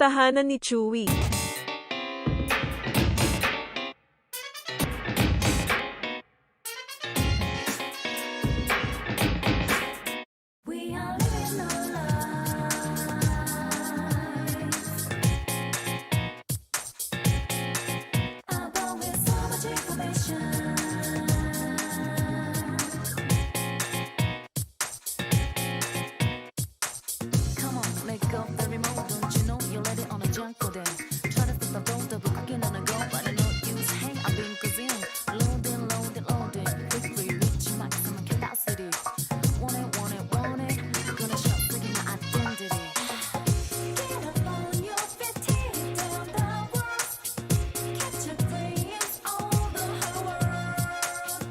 tahanan ni Chewy. We are living our lives, but with so much information. Come on, let go of the remote. Don't you know you let it on a junk for them? Try to flip a roll, double cooking on a go, but I know use. Hang, I've been cuisine. Loading, loading, loading. Quickly reach maximum capacity. Want it, want it, want it. Gonna shop, breaking my identity. Get up on your feet, tear down the walls. Catch your dreams all the whole world.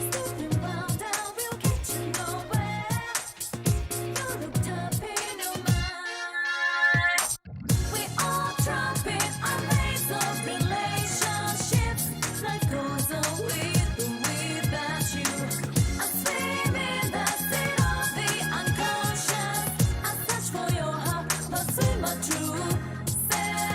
Snooping round down, we'll get you nowhere. You looked up in your mind. We all trumpet our ways of relationships. Life goes on with or without you. I swim in the sea of the unconscious. I search for your heart, pursue my true self.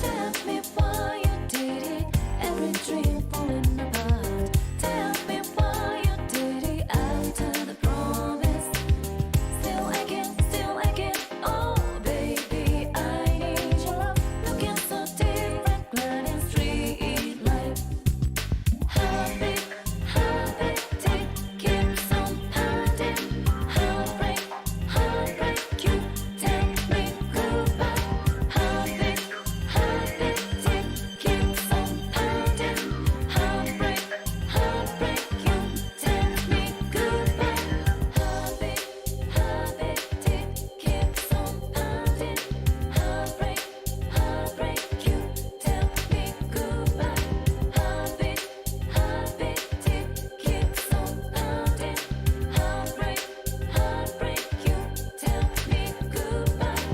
Tell me why you did it, every dream falling apart. Tell me why you did it after the promise. Still aching, oh baby, I need your love. Looking so different, gliding street life. Heartbeat, tick, keeps on pounding. Heartbreak, you tell me goodbye. Heartbeat, tick, keeps on pounding. Heartbreak, you tell me goodbye. Heartbeat, tick, keeps on pounding. Heartbreak, you tell me goodbye. Heartbeat, tick, keeps on pounding. Heartbreak, you tell me goodbye.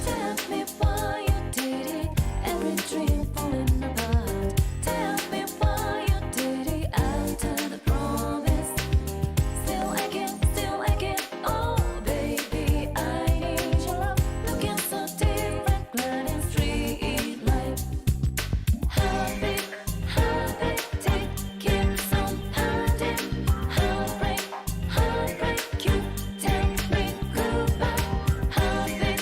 Tell me why you did it, every dream falling apart. Tell me why you did it after the promise. Still aching, oh baby, I need your love. Looking so different, gliding street life. Heartbeat, tick, keeps on pounding. Heartbreak, you tell me goodbye. Heartbeat,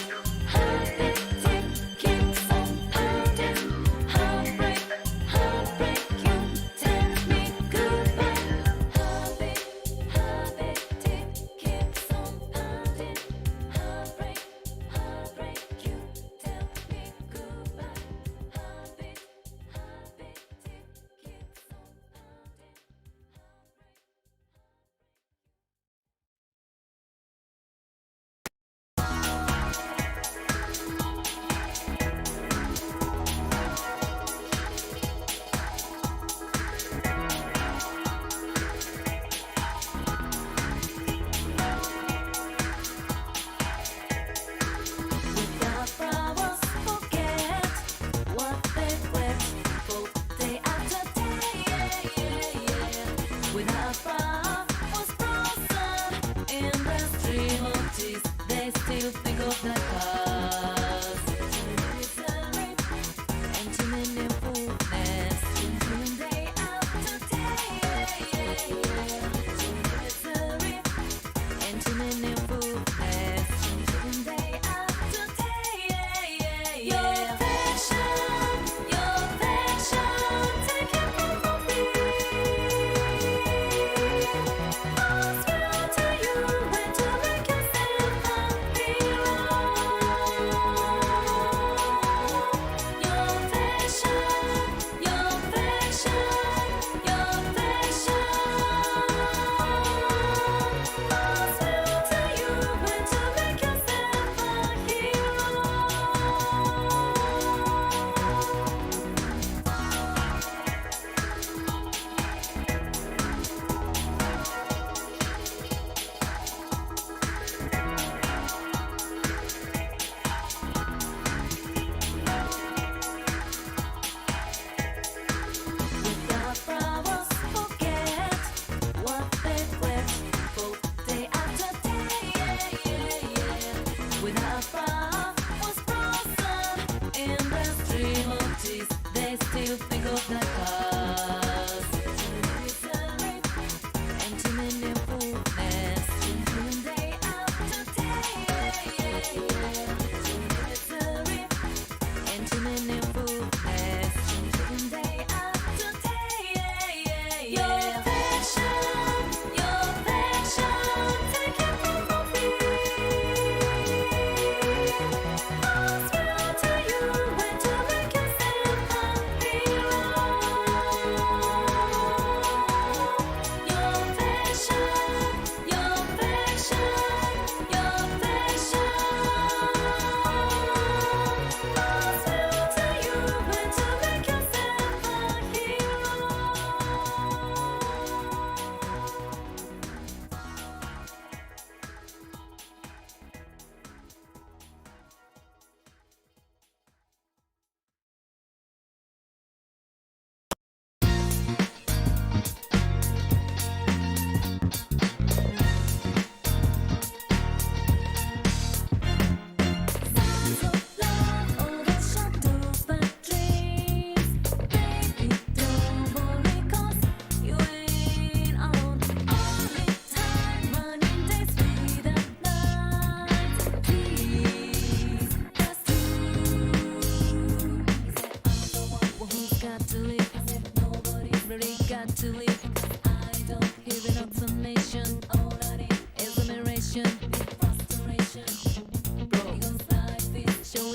tick, keeps on pounding. Heartbreak, you tell me goodbye. Heartbeat, tick, keeps on pounding. Heartbreak, you tell me goodbye. Heartbeat, tick, keeps on pounding. Without flowers, forget what they were. Both day after day, Without flowers frozen in the stream of tears, they still think of the past. Misery and too many fullness, day after day, Misery and too many fullness, day after day. Your affection, take it from me. I'll swear to you when to make yourself happy.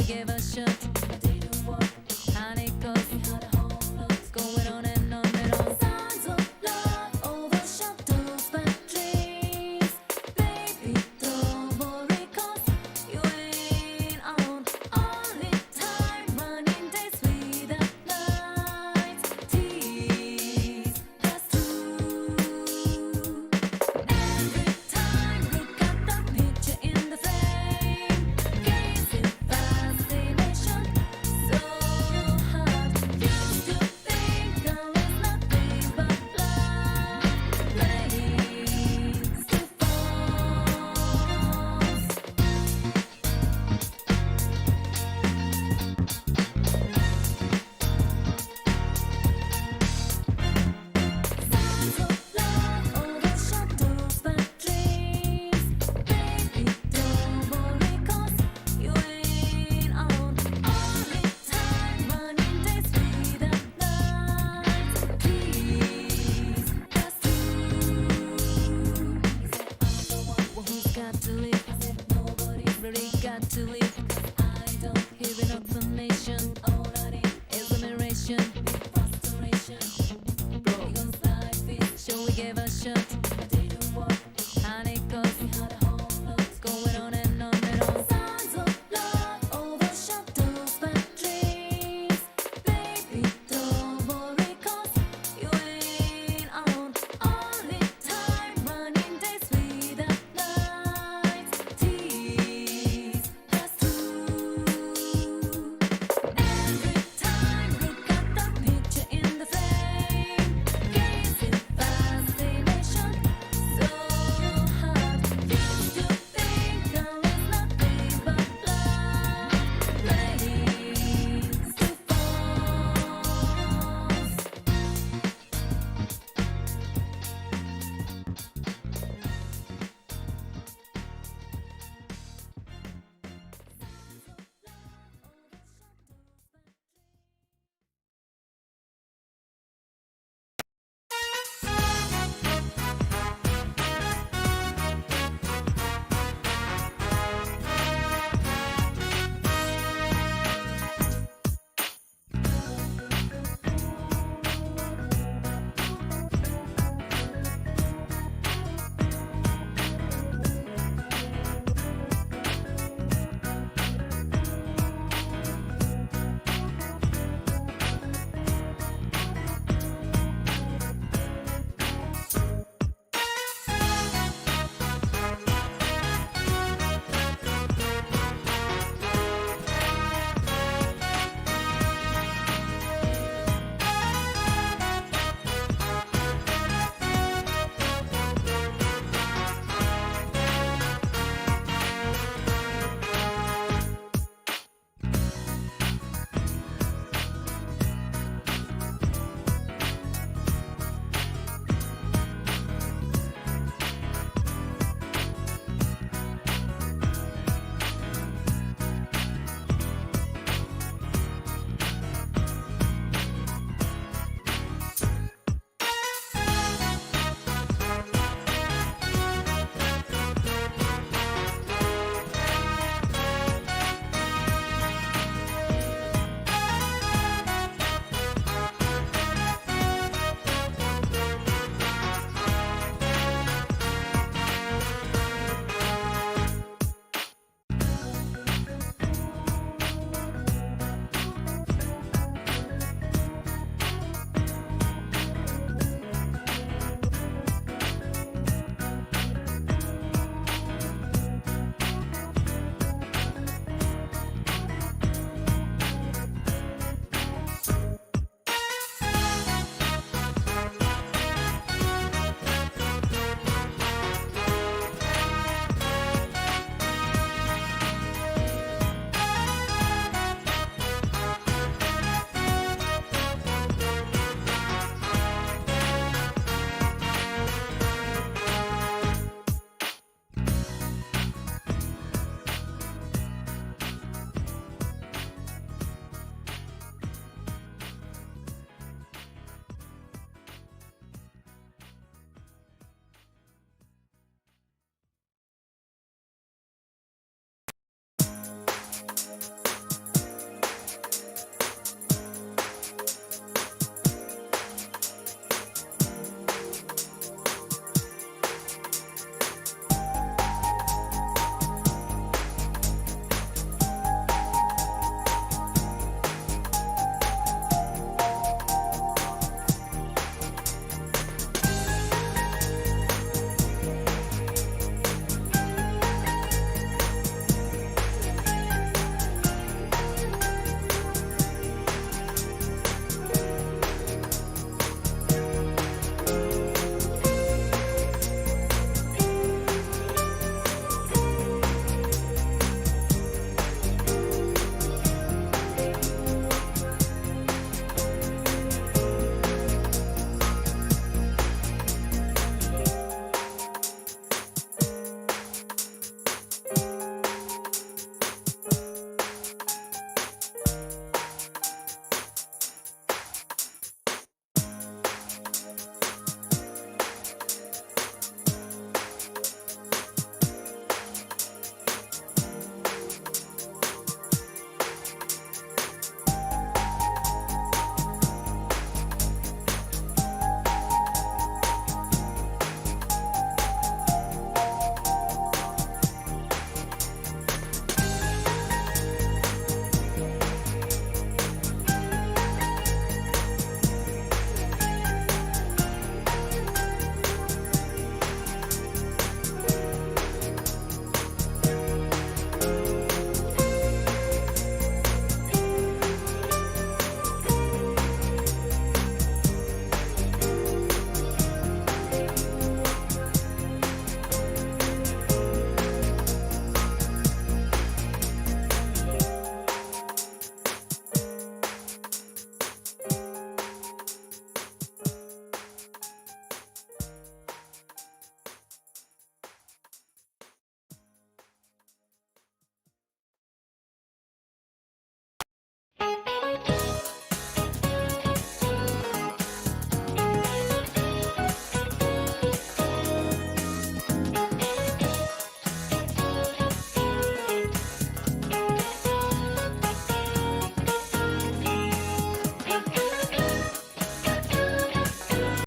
we gave a shot. Honey, cause going on and on and on. Signs of love overshadows bad dreams. Baby, don't worry, cause you ain't alone. Only time running days without lights. Tease pass through. Every time look at the picture in the frame. Gazing fascination, so hard. Used to think there was nothing but love. Flames to Signs of love overshadows bad dreams. Baby, don't worry, cause you ain't alone. Only time running days without lights. Please pass through. Well, who's got to leave? Nobody really got to leave.